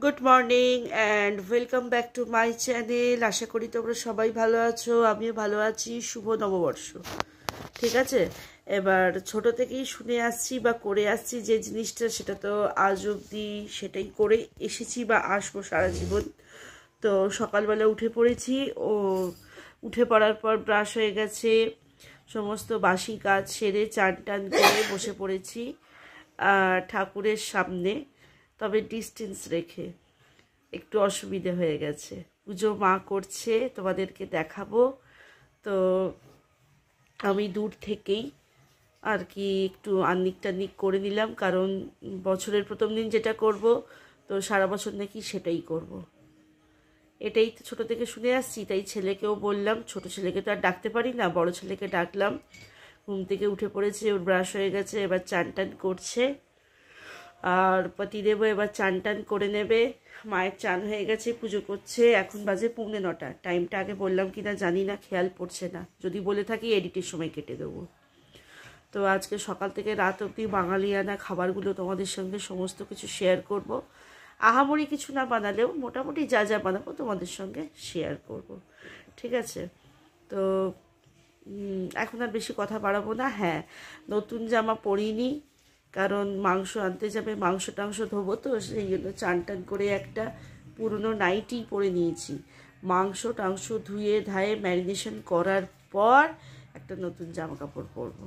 Good morning and welcome back to my channel. আশা করি তোমরা সবাই ভালো আছো, আমিও ভালো আছি। শুভ নববর্ষ। ঠিক আছে, এবার ছোট থেকেই শুনে আসছি বা করে আসছি যে জিনিসটা, সেটা তো আজ অবধি সেটাই করে এসেছি বা আসবো সারা জীবন। তো সকালবেলা উঠে পড়েছি, উঠে পড়ার পর ব্রাশ হয়ে গেছে, সমস্ত বাসি কাজ সেরে চান টান করে বসে পড়েছি ঠাকুরের সামনে। তবে ডিস্টেন্স রেখে, একটু অসুবিধে হয়ে গেছে। পুজো মা করছে, তোমাদেরকে দেখাবো। তো আমি দূর থেকেই আর কি একটু আন্নিক টান্নিক করে নিলাম, কারণ বছরের প্রথম দিন যেটা করব, তো সারা বছর নাকি সেটাই করব। এটাই তো ছোটো থেকে শুনে আসছি, তাই ছেলেকেও বললাম। ছোট ছেলেকে তো আর ডাকতে পারি না, বড় ছেলেকে ডাকলাম। ঘুম থেকে উঠে পড়েছে, ওর ব্রাশ হয়ে গেছে, এবার চান টান করছে। আর পতিদেবও এবার চান টান করে নেবে। মায়ের চান হয়ে গেছে, পুজো করছে। এখন বাজে 9:45। টাইমটা আগে বললাম কি না জানি না, খেয়াল পড়ছে না। যদি বলে থাকি এডিটের সময় কেটে দেবো। তো আজকে সকাল থেকে রাত অবধি বাঙালিয়ানা খাবারগুলো তোমাদের সঙ্গে সমস্ত কিছু শেয়ার করব। আহামরি কিছু না বানালেও মোটামুটি যা যা বানাবো তোমাদের সঙ্গে শেয়ার করব। ঠিক আছে, তো এখন আর বেশি কথা বাড়াবো না। হ্যাঁ, নতুন জামা পরিনি, কারণ মাংস আনতে যাবে, মাংস টাংস ধোবো, তো সেই জন্য চান টান করে একটা পুরনো নাইটি পরে নিয়েছি। মাংস টাংস ধুয়ে ধায়ে ম্যারিনেশন করার পর একটা নতুন জামা কাপড় পরবো।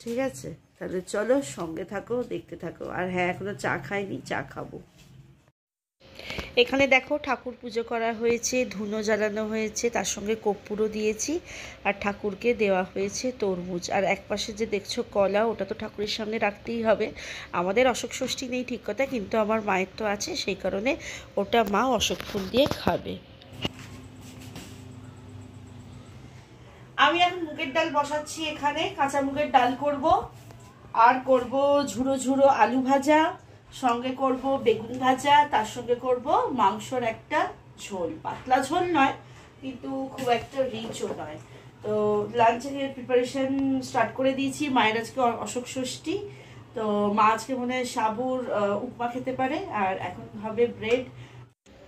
ঠিক আছে, তাহলে চলো সঙ্গে থাকো, দেখতে থাকো। আর হ্যাঁ, এখনো চা খাইনি, চা খাবো। এখানে দেখো ঠাকুর পুজো করা হয়েছে, ধুনো জ্বালানো হয়েছে, তার সঙ্গে কর্পূরও দিয়েছি, আর ঠাকুরকে দেওয়া হয়েছে তরমুজ। আর একপাশে যে দেখছো কলা, ওটা তো ঠাকুরের সামনে রাখতেই হবে। আমাদের অশোক ষষ্ঠী নেই ঠিক কথা, কিন্তু আমার মায়ের তো আছে, সেই কারণে ওটা মা অশোক ফুল দিয়ে খাবে। আমি এখন মুগের ডাল বসাচ্ছি, এখানে কাঁচা মুগের ডাল করব, আর করব ঝুড়ো ঝুড়ো আলু ভাজা, সঙ্গে করব বেগুন ভাজা, তার সঙ্গে করব মাংসর একটা ঝোল। পাতলা ঝোল নয়, কিন্তু খুব একটা রিচও নয়। তো লাঞ্চের প্রিপারেশন স্টার্ট করে দিয়েছি। মায়ের আজকে অশোক ষষ্ঠী, তো মা আজকে মনে হয় সাবুর উপমা খেতে পারে, আর এখন হবে ব্রেড।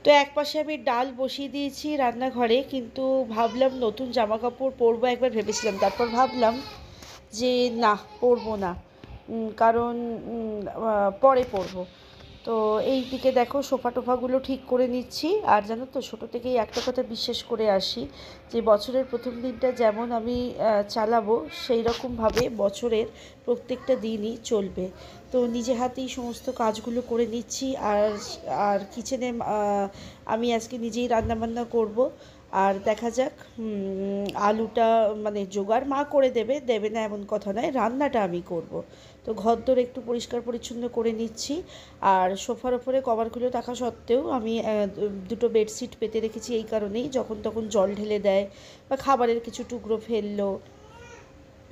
তো একপাশে আমি ডাল বসিয়ে দিয়েছি রান্নাঘরে, কিন্তু ভাবলাম নতুন জামা কাপড় পরবো, একবার ভেবেছিলাম, তারপর ভাবলাম যে না, পরবো না, কারণ পরে পরবো। তো এই দিকে দেখো সোফা টোফাগুলো ঠিক করে নিচ্ছি। আর জানো তো, ছোটো থেকেই একটা কথা বিশ্বাস করে আসি, যে বছরের প্রথম দিনটা যেমন আমি চালাবো, সেই রকমভাবে বছরের প্রত্যেকটা দিনই চলবে। তো নিজে হাতেই সমস্ত কাজগুলো করে নিচ্ছি। আর আর কিচেনে আমি আজকে নিজেই রান্নাবান্না করব। আর দেখা যাক, আলুটা মানে জোগাড় মা করে দেবে, দেবে না এমন কথা নয়, রান্নাটা আমি করব। তো ঘরদোর একটু পরিষ্কার পরিচ্ছন্ন করে নিচ্ছি। আর সোফার ওপরে কভারগুলো থাকা সত্ত্বেও আমি দুটো বেডশিট পেতে রেখেছি, এই কারণেই যখন তখন জল ঢেলে দেয় বা খাবারের কিছু টুকরো ফেললো,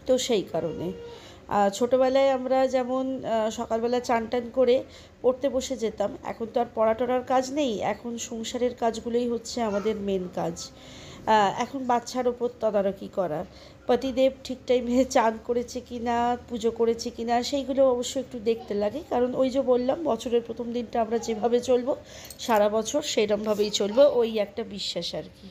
তো সেই কারণে। ছোটোবেলায় আমরা যেমন সকালবেলা চান টান করে পড়তে বসে যেতাম, এখন তো আর পড়া টড়ার কাজ নেই, এখন সংসারের কাজগুলোই হচ্ছে আমাদের মেন কাজ। এখন বাচ্চার ওপর তদারকি করা, পতিদেব ঠিক টাইমে চান করেছে কি না, পুজো করেছে কি না, সেইগুলো অবশ্যই একটু দেখতে লাগে। কারণ ওই যে বললাম, বছরের প্রথম দিনটা আমরা যেভাবে চলবো সারা বছর সেরকমভাবেই চলবো, ওই একটা বিশ্বাস আর কি।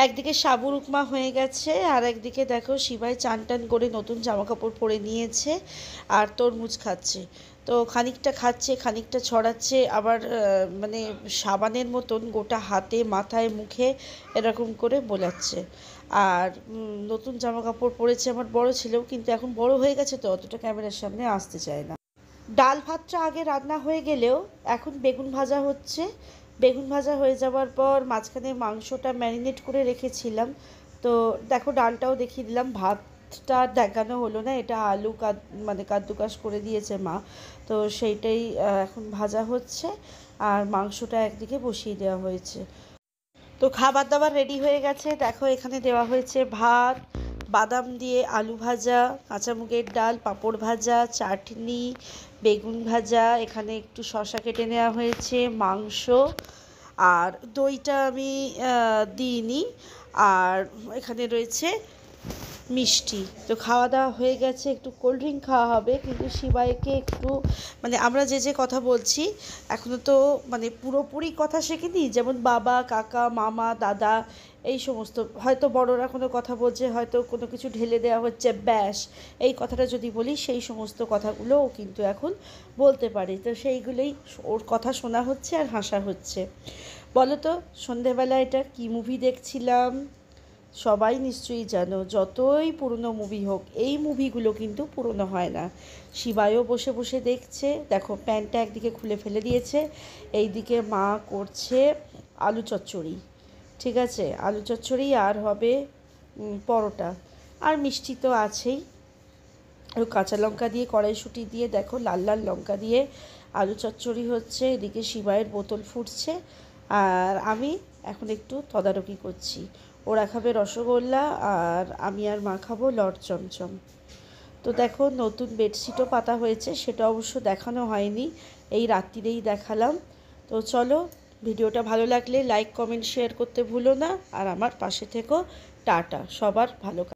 একদিকে সাবুর উপমা হয়ে গেছে, আর একদিকে দেখো শিবাই চান টান করে নতুন জামা কাপড় পরে নিয়েছে, আর তরমুজ খাচ্ছে। তো খানিকটা খাচ্ছে, খানিকটা ছড়াচ্ছে, আবার মানে সাবানের মতন গোটা হাতে মাথায় মুখে এরকম করে বোলাচ্ছে। আর নতুন জামা কাপড় পরেছে আমার বড় ছেলেও, কিন্তু এখন বড় হয়ে গেছে, তো অতটা ক্যামেরার সামনে আসতে চায় না। ডাল ভাতটা আগে রান্না হয়ে গেলেও এখন বেগুন ভাজা হচ্ছে। বেগুন ভাজা হয়ে যাওয়ার পর মাঝখানে মাংসটা ম্যারিনেট করে রেখেছিলাম। তো দেখো, ডালটাও দেখিয়ে দিলাম, ভাতটা দেখানো হলো না, এটা আলু মানে কাদ্দুকাস করে দিয়েছে মা, তো সেইটাই এখন ভাজা হচ্ছে। আর মাংসটা একদিকে বসিয়ে দেওয়া হয়েছে। তো খাবার দাবার রেডি হয়ে গেছে। দেখো, এখানে দেওয়া হয়েছে ভাত, বাদাম দিয়ে আলু ভাজা, কাঁচা মুগের ডাল, পাঁপড় ভাজা, চাটনি, বেগুন ভাজা, এখানে একটু শসা কেটে নেওয়া হয়েছে, মাংস। আর দইটা আমি দিইনি। আর এখানে রয়েছে মিষ্টি। তো খাওয়া দাওয়া হয়ে গেছে, একটু কোল্ড ড্রিঙ্ক খাওয়া হবে, কিন্তু শিবাইকে একটু মানে আমরা যে কথা বলছি এখনও তো মানে পুরোপুরি কথা শেখেনি, যেমন বাবা, কাকা, মামা, দাদা এই সমস্ত। হয়তো বড়রা কোনো কথা বলছে, হয়তো কোনো কিছু ঢেলে দেওয়া হচ্ছে, ব্যাস এই কথাটা যদি বলি সেই সমস্ত কথাগুলো ও কিন্তু এখন বলতে পারে। তো সেইগুলোই ওর কথা শোনা হচ্ছে আর হাসা হচ্ছে। বলো তো সন্ধেবেলা এটা কী মুভি দেখছিলাম? সবাই নিশ্চয়ই জানো, যতই পুরনো মুভি হোক এই মুভিগুলো কিন্তু পুরনো হয় না। শিবায়ও বসে বসে দেখছে, দেখো প্যান্টটা একদিকে খুলে ফেলে দিয়েছে, এইদিকে মা করছে আলু চচ্চড়ি। ঠিক আছে, আলু চচ্চড়ি আর হবে পরোটা, আর মিষ্টি তো আছেই। আর কাঁচা লঙ্কা দিয়ে, কড়াইশুঁটি দিয়ে দেখো লাল লাল লঙ্কা দিয়ে আলু চচ্চড়ি হচ্ছে, এদিকে শিবায়ের বোতল ফুটছে, আর আমি এখন একটু তদারকি করছি। ওরা খাবে রসগোল্লা আর আমি আর মা খাবো লট চমচম। তো দেখো নতুন বেডশিটও পাতা হয়েছে, সেটা অবশ্য দেখানো হয়নি, এই রাত্রিরেই দেখালাম। তো চলো, ভিডিওটা ভালো লাগলে লাইক, কমেন্ট, শেয়ার করতে ভুলো না, আর আমার পাশে থেকো। টাটা, সবার ভালো।